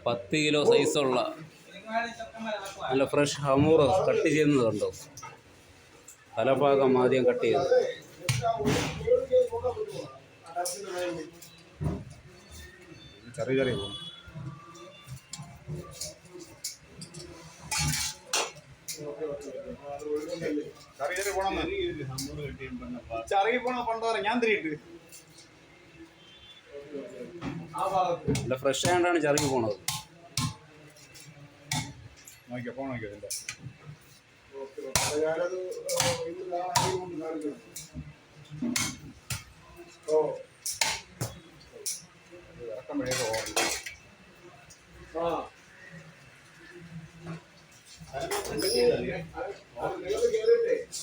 പത്ത് കിലോ സൈസുള്ള നല്ല ഫ്രഷ് ഹമൂറ് കട്ട് ചെയ്യുന്നത് കണ്ടോ. തലഭാഗം ആദ്യം കട്ട് ചെയ്ത് ചെറിയ ചെറിയ പോകും. ചെറിയ പോണ പണ്ടോറ ഞാൻ തിരിയിട്ട് നല്ല ഫ്രഷ് ആയതുകൊണ്ടാണ് ചെറുകി പോണത്. നോക്കിയോ ഫോൺ നോക്കിയോ ഇതിൻ്റെ ഇറക്കം വഴിയൊക്കെ പോകണം.